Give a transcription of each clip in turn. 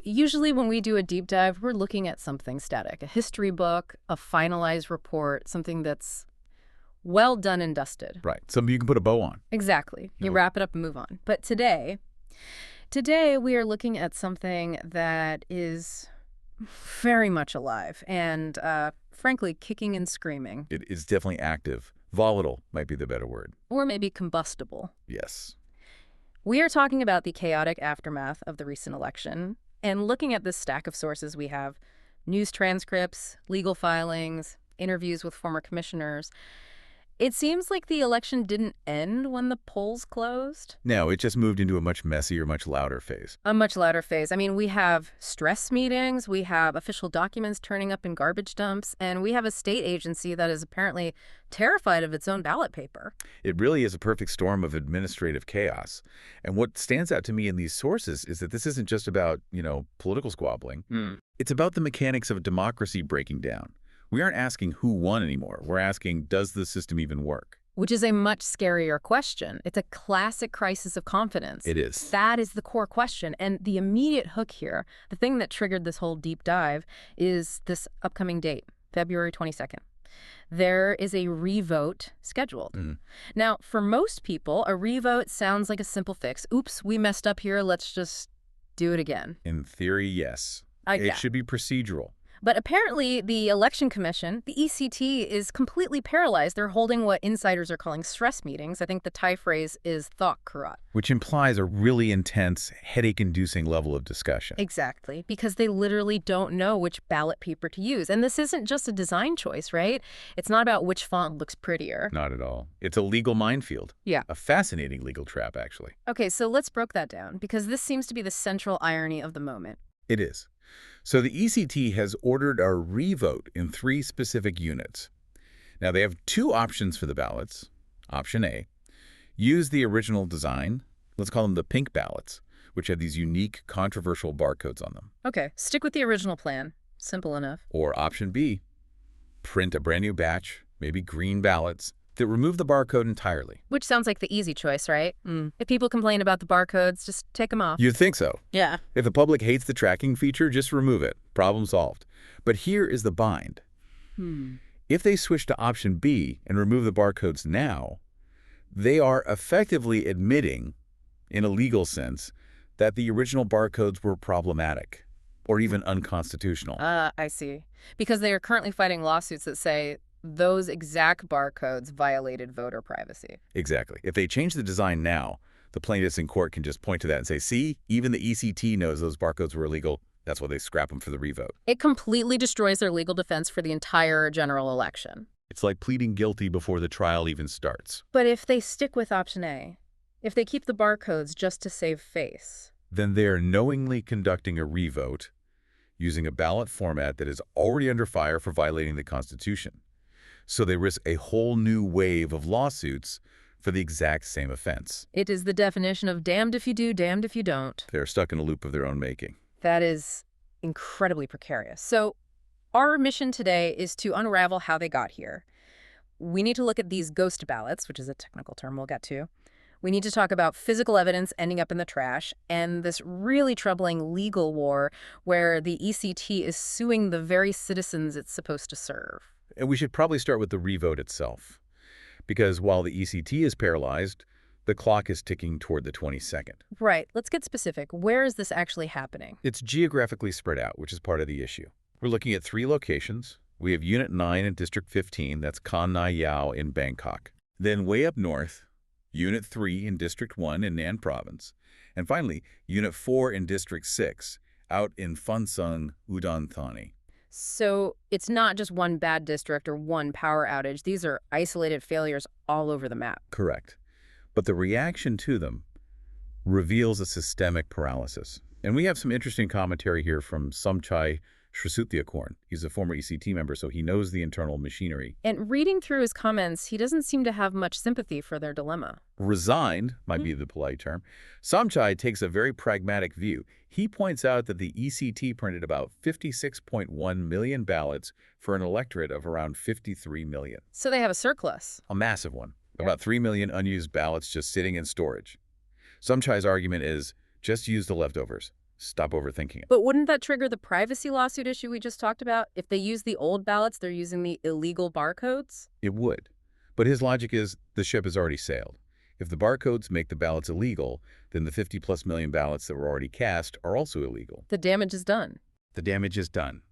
Usually when we do a deep dive, we're looking at something static, a history book, a finalized report, something that's well done and dusted. Right. Something you can put a bow on. Exactly. You wrap it up and move on. But today we are looking at something that is very much alive and, frankly, kicking and screaming. It is definitely active. Volatile might be the better word. Or maybe combustible. Yes. We are talking about the chaotic aftermath of the recent election, and looking at this stack of sources we have, news transcripts, legal filings, interviews with former commissioners. It seems like the election didn't end when the polls closed. No, it just moved into a much messier, much louder phase. A much louder phase. I mean, we have stress meetings, we have official documents turning up in garbage dumps, and we have a state agency that is apparently terrified of its own ballot paper. It really is a perfect storm of administrative chaos. And what stands out to me in these sources is that this isn't just about, political squabbling. It's about the mechanics of democracy breaking down. We aren't asking who won anymore. We're asking, does the system even work? Which is a much scarier question. It's a classic crisis of confidence. It is. That is the core question. And the immediate hook here, the thing that triggered this whole deep dive, is this upcoming date, February 22nd. There is a revote scheduled. Now, for most people, a revote sounds like a simple fix. Oops, we messed up here. Let's just do it again. In theory, yes. It should be procedural. But apparently, the Election Commission, the ECT, is completely paralyzed. They're holding what insiders are calling stress meetings. I think the Thai phrase is thok karat. Which implies a really intense, headache-inducing level of discussion. Exactly, because they literally don't know which ballot paper to use. And this isn't just a design choice, right? It's not about which font looks prettier. Not at all. It's a legal minefield. Yeah. A fascinating legal trap, actually. Okay, so let's break that down, because this seems to be the central irony of the moment. It is. So the ECT has ordered a revote in 3 specific units. Now, they have 2 options for the ballots. Option A, use the original design. Let's call them the pink ballots, which have these unique, controversial barcodes on them. Okay, stick with the original plan. Simple enough. Or option B, print a brand new batch, maybe green ballots, that remove the barcode entirely. Which sounds like the easy choice, right? If people complain about the barcodes, just take them off. You'd think so. Yeah. If the public hates the tracking feature, just remove it. Problem solved. But here is the bind. If they switch to option B and remove the barcodes now, they are effectively admitting, in a legal sense, that the original barcodes were problematic or even unconstitutional. I see. Because they are currently fighting lawsuits that say those exact barcodes violated voter privacy. Exactly. If they change the design now, the plaintiffs in court can just point to that and say, see, even the ECT knows those barcodes were illegal. That's why they scrap them for the revote. It completely destroys their legal defense for the entire general election. It's like pleading guilty before the trial even starts. But if they stick with option A, if they keep the barcodes just to save face, then they are knowingly conducting a revote using a ballot format that is already under fire for violating the Constitution. So they risk a whole new wave of lawsuits for the exact same offense. it is the definition of damned if you do, damned if you don't. They're stuck in a loop of their own making. That is incredibly precarious. So our mission today is to unravel how they got here. We need to look at these ghost ballots, which is a technical term we'll get to. We need to talk about physical evidence ending up in the trash and this really troubling legal war where the ECT is suing the very citizens it's supposed to serve. And we should probably start with the revote itself, because while the ECT is paralyzed, the clock is ticking toward the 22nd. Right. Let's get specific. Where is this actually happening? It's geographically spread out, which is part of the issue. We're looking at 3 locations. We have Unit 9 in District 15, that's Kon Nai Yao in Bangkok. Then way up north, Unit 3 in District 1 in Nan Province. And finally, Unit 4 in District 6, out in Phon Son, Udon Thani. So it's not just one bad district or one power outage. These are isolated failures all over the map. Correct. But the reaction to them reveals a systemic paralysis. And we have some interesting commentary here from Somchai Srisuthiakorn. He's a former ECT member, so he knows the internal machinery. And reading through his comments, he doesn't seem to have much sympathy for their dilemma. Resigned might be the polite term. Somchai takes a very pragmatic view. He points out that the ECT printed about 56.1 million ballots for an electorate of around 53 million. So they have a surplus. A massive one. About 3 million unused ballots just sitting in storage. Somchai's argument is just use the leftovers. Stop overthinking it. But wouldn't that trigger the privacy lawsuit issue we just talked about? If they use the old ballots, they're using the illegal barcodes? It would. But his logic is the ship has already sailed. If the barcodes make the ballots illegal, then the 50+ million ballots that were already cast are also illegal. The damage is done. The damage is done.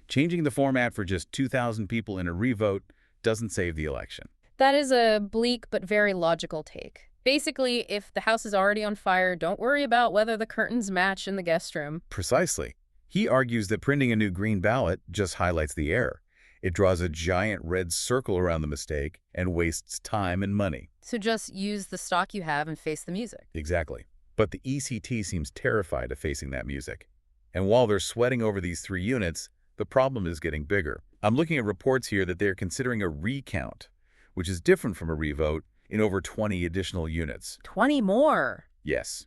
Changing the format for just 2,000 people in a revote doesn't save the election. That is a bleak but very logical take. Basically, if the house is already on fire, don't worry about whether the curtains match in the guest room. Precisely. He argues that printing a new green ballot just highlights the error. It draws a giant red circle around the mistake and wastes time and money. So just use the stock you have and face the music. Exactly. But the ECT seems terrified of facing that music. And while they're sweating over these 3 units, the problem is getting bigger. I'm looking at reports here that they're considering a recount, which is different from a revote, in over 20 additional units. 20 more. Yes.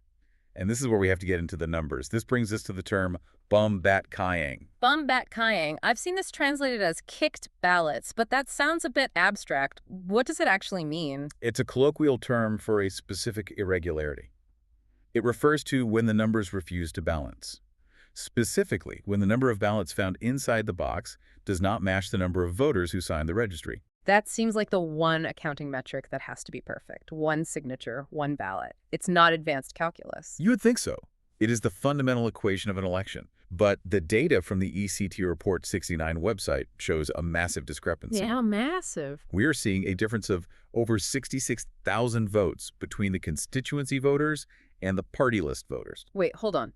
And this is where we have to get into the numbers. This brings us to the term bum bat kayang. Bum bat kayang. I've seen this translated as kicked ballots, but that sounds a bit abstract. What does it actually mean? It's a colloquial term for a specific irregularity. It refers to when the numbers refuse to balance. Specifically, when the number of ballots found inside the box does not match the number of voters who signed the registry. That seems like the one accounting metric that has to be perfect. One signature, one ballot. It's not advanced calculus. You would think so. It is the fundamental equation of an election. But the data from the ECT Report 69 website shows a massive discrepancy. Yeah, massive. We're seeing a difference of over 66,000 votes between the constituency voters and the party list voters. Wait, hold on.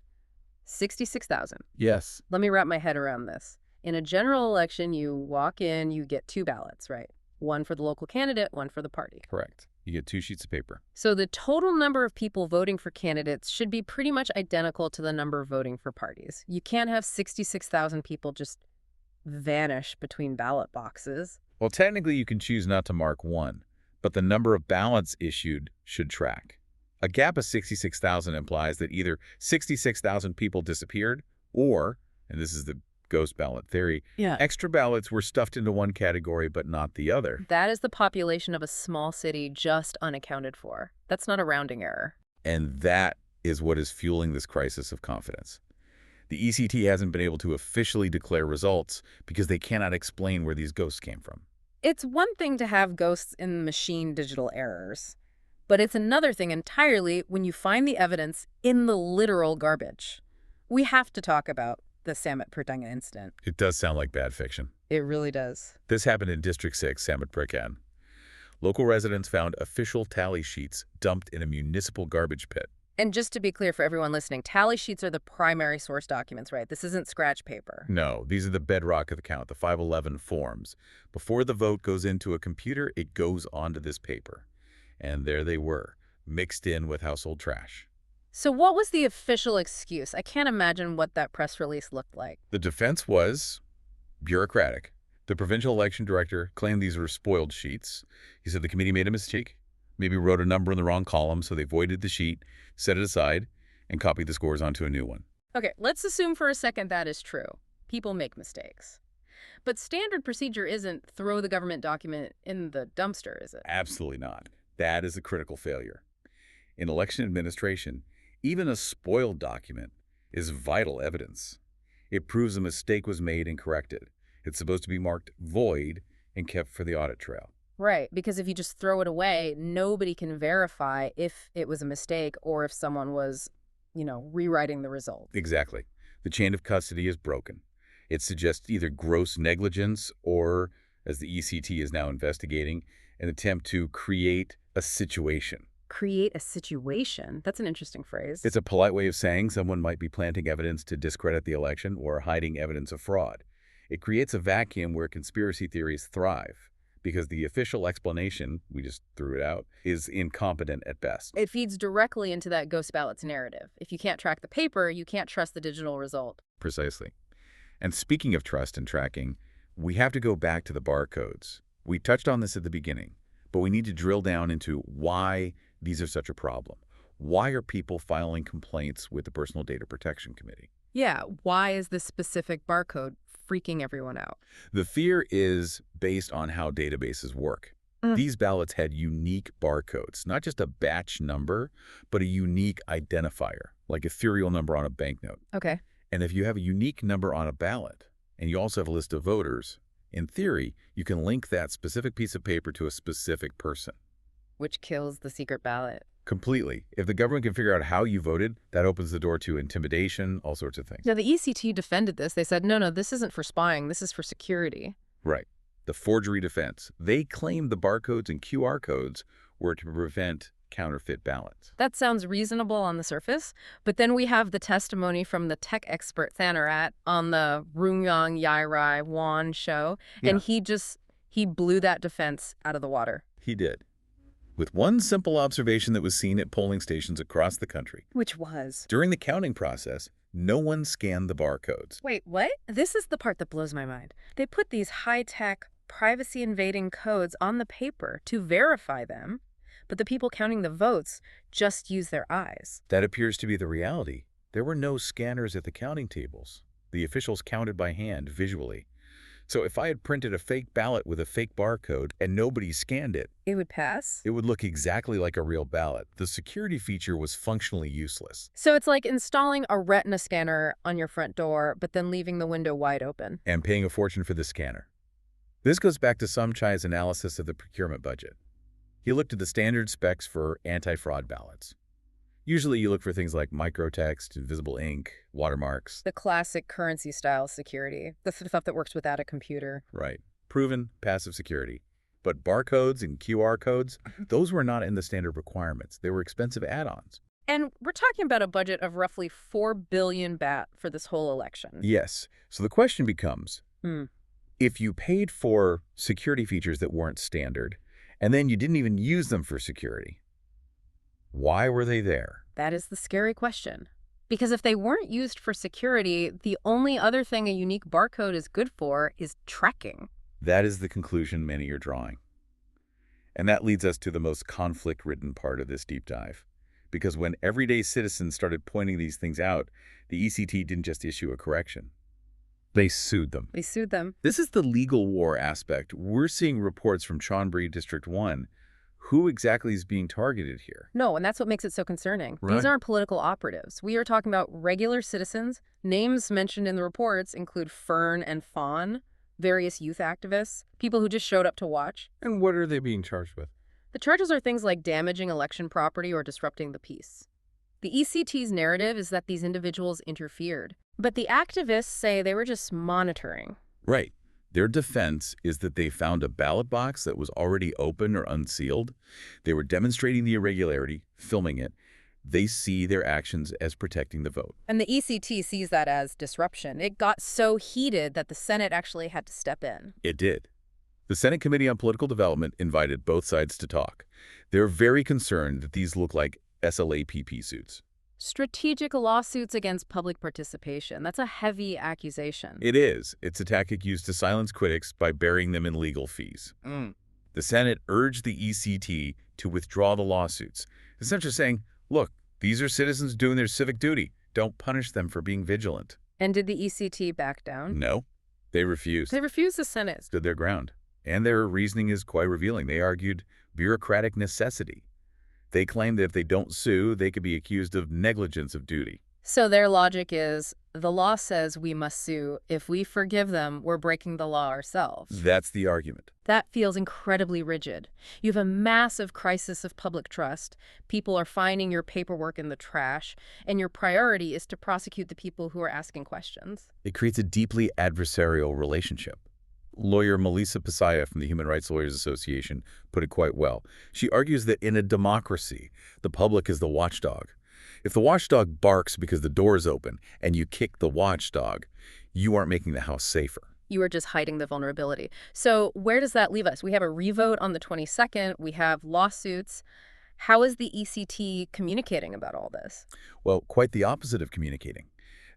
66,000. Yes. Let me wrap my head around this. In a general election, you walk in, you get 2 ballots, right? One for the local candidate, one for the party. Correct. You get 2 sheets of paper. So the total number of people voting for candidates should be pretty much identical to the number voting for parties. You can't have 66,000 people just vanish between ballot boxes. Well, technically you can choose not to mark one, but the number of ballots issued should track. A gap of 66,000 implies that either 66,000 people disappeared or, and this is the ghost ballot theory, extra ballots were stuffed into one category but not the other. That is the population of a small city just unaccounted for. That's not a rounding error. And that is what is fueling this crisis of confidence. The ECT hasn't been able to officially declare results because they cannot explain where these ghosts came from. It's one thing to have ghosts in machine digital errors, but it's another thing entirely when you find the evidence in the literal garbage. We have to talk about the Samut Prakan incident. It does sound like bad fiction. It really does. This happened in District 6, Samut Prakan. Local residents found official tally sheets dumped in a municipal garbage pit. And just to be clear for everyone listening, tally sheets are the primary source documents, right? This isn't scratch paper. No, these are the bedrock of the count, the 511 forms. Before the vote goes into a computer, it goes onto this paper. And there they were, mixed in with household trash. So what was the official excuse? I can't imagine what that press release looked like. The defense was bureaucratic. The provincial election director claimed these were spoiled sheets. He said the committee made a mistake, maybe wrote a number in the wrong column, so they voided the sheet, set it aside, and copied the scores onto a new one. Okay, let's assume for a second that is true. People make mistakes. But standard procedure isn't throw the government document in the dumpster, is it? Absolutely not. That is a critical failure. In election administration, even a spoiled document is vital evidence. It proves a mistake was made and corrected. It's supposed to be marked void and kept for the audit trail. Right, because if you just throw it away, nobody can verify if it was a mistake or if someone was, rewriting the result. Exactly. The chain of custody is broken. It suggests either gross negligence or, as the ECT is now investigating, an attempt to create a situation. Create a situation? That's an interesting phrase. It's a polite way of saying someone might be planting evidence to discredit the election or hiding evidence of fraud. It creates a vacuum where conspiracy theories thrive because the official explanation, we just threw it out, is incompetent at best. It feeds directly into that ghost ballots narrative. If you can't track the paper, you can't trust the digital result. Precisely. And speaking of trust and tracking, we have to go back to the barcodes. We touched on this at the beginning, but we need to drill down into why these are such a problem. Why are people filing complaints with the Personal Data Protection Committee? Yeah, why is this specific barcode freaking everyone out? The fear is based on how databases work. These ballots had unique barcodes, not just a batch number, but a unique identifier. like ethereal number on a banknote. Okay. And if you have a unique number on a ballot, and you also have a list of voters, in theory, you can link that specific piece of paper to a specific person. Which kills the secret ballot. Completely. If the government can figure out how you voted, that opens the door to intimidation, all sorts of things. Now, the ECT defended this. They said, no, this isn't for spying. This is for security. Right. The forgery defense. They claimed the barcodes and QR codes were to prevent counterfeit ballots. That sounds reasonable on the surface, but then we have the testimony from the tech expert Thanarat on the Rungyang Yairai Wan show, and he blew that defense out of the water. He did. With one simple observation that was seen at polling stations across the country. Which was? During the counting process, no one scanned the barcodes. Wait, what? This is the part that blows my mind. They put these high-tech, privacy-invading codes on the paper to verify them, but the people counting the votes just use their eyes. That appears to be the reality. There were no scanners at the counting tables. The officials counted by hand, visually. So if I had printed a fake ballot with a fake barcode and nobody scanned it, It would pass? it would look exactly like a real ballot. The security feature was functionally useless. So it's like installing a retina scanner on your front door, but then leaving the window wide open. And paying a fortune for the scanner. This goes back to Somchai's analysis of the procurement budget. He looked at the standard specs for anti-fraud ballots. Usually you look for things like microtext, invisible ink, watermarks. The classic currency-style security, the stuff that works without a computer. Right. Proven passive security. But barcodes and QR codes, those were not in the standard requirements. They were expensive add-ons. And we're talking about a budget of roughly 4 billion baht for this whole election. Yes. So the question becomes, if you paid for security features that weren't standard, and then you didn't even use them for security, why were they there? That is the scary question. Because if they weren't used for security, the only other thing a unique barcode is good for is tracking. That is the conclusion many are drawing. And that leads us to the most conflict-ridden part of this deep dive. Because when everyday citizens started pointing these things out, the ECT didn't just issue a correction. They sued them. They sued them. This is the legal war aspect. We're seeing reports from Chonburi District 1. Who exactly is being targeted here? No, and that's what makes it so concerning. Right. These aren't political operatives. We are talking about regular citizens. Names mentioned in the reports include Fern and Fawn, various youth activists, people who just showed up to watch. And what are they being charged with? The charges are things like damaging election property or disrupting the peace. The ECT's narrative is that these individuals interfered, but the activists say they were just monitoring. Right. Their defense is that they found a ballot box that was already open or unsealed. They were demonstrating the irregularity, filming it. They see their actions as protecting the vote. And the ECT sees that as disruption. It got so heated that the Senate actually had to step in. It did. The Senate Committee on Political Development invited both sides to talk. They're very concerned that these look like SLAPP suits. Strategic lawsuits against public participation. That's a heavy accusation. It is. It's a tactic used to silence critics by burying them in legal fees. The Senate urged the ECT to withdraw the lawsuits, essentially saying, look, these are citizens doing their civic duty. Don't punish them for being vigilant. And did the ECT back down? No, they refused. They refused the Senate. Stood their ground. And their reasoning is quite revealing. They argued bureaucratic necessity. They claimed that if they don't sue, they could be accused of negligence of duty. So their logic is, the law says we must sue. If we forgive them, we're breaking the law ourselves. That's the argument. That feels incredibly rigid. You have a massive crisis of public trust. People are finding your paperwork in the trash, and your priority is to prosecute the people who are asking questions. It creates a deeply adversarial relationship. Lawyer Melissa Pasaya from the Human Rights Lawyers Association put it quite well. She argues that in a democracy, the public is the watchdog. If the watchdog barks because the door is open and you kick the watchdog, you aren't making the house safer. You are just hiding the vulnerability. So where does that leave us? We have a revote on the 22nd. We have lawsuits. How is the ECT communicating about all this? Well, quite the opposite of communicating.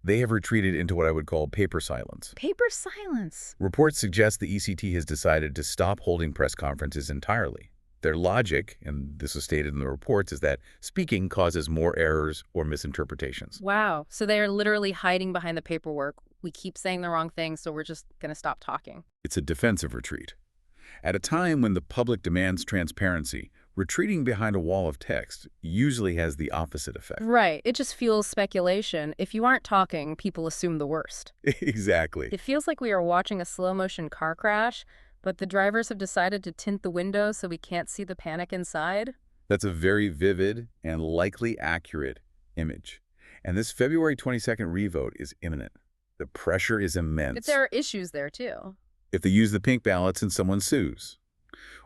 They have retreated into what I would call paper silence. Paper silence. Reports suggest the ECT has decided to stop holding press conferences entirely. Their logic, and this is stated in the reports, is that speaking causes more errors or misinterpretations. Wow. So they are literally hiding behind the paperwork. We keep saying the wrong thing, so we're just going to stop talking. It's a defensive retreat. At a time when the public demands transparency, Retreating behind a wall of text usually has the opposite effect. Right. It just fuels speculation. If you aren't talking, people assume the worst. Exactly. It feels like we are watching a slow-motion car crash, but the drivers have decided to tint the windows so we can't see the panic inside. That's a very vivid and likely accurate image. And this February 22nd revote is imminent. The pressure is immense. But there are issues there, too. If they use the pink ballots and someone sues,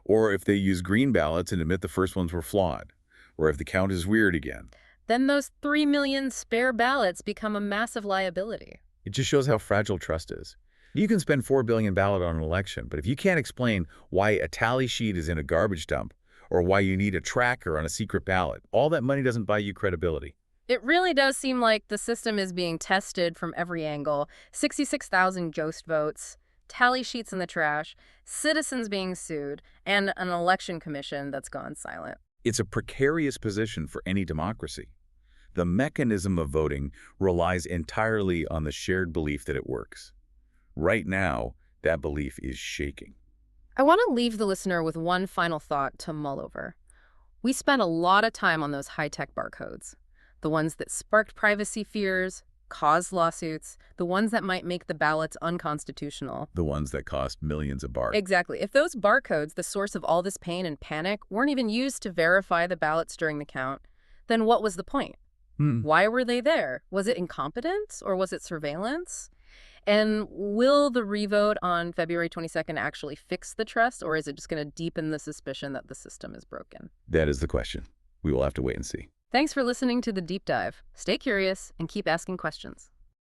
or if they use green ballots and admit the first ones were flawed, or if the count is weird again. Then those 3 million spare ballots become a massive liability. It just shows how fragile trust is. You can spend $4 billion on an election, but if you can't explain why a tally sheet is in a garbage dump or why you need a tracker on a secret ballot, all that money doesn't buy you credibility. It really does seem like the system is being tested from every angle. 66,000 ghost votes, tally sheets in the trash, citizens being sued, and an election commission that's gone silent. It's a precarious position for any democracy. The mechanism of voting relies entirely on the shared belief that it works. Right now, that belief is shaking. I want to leave the listener with one final thought to mull over. We spent a lot of time on those high-tech barcodes, the ones that sparked privacy fears, caused lawsuits, the ones that might make the ballots unconstitutional. The ones that cost millions of baht. Exactly. If those barcodes, the source of all this pain and panic, weren't even used to verify the ballots during the count, then what was the point? Why were they there? Was it incompetence or was it surveillance? And will the revote on February 22nd actually fix the trust, or is it just going to deepen the suspicion that the system is broken? That is the question. We will have to wait and see. Thanks for listening to The Deep Dive. Stay curious and keep asking questions.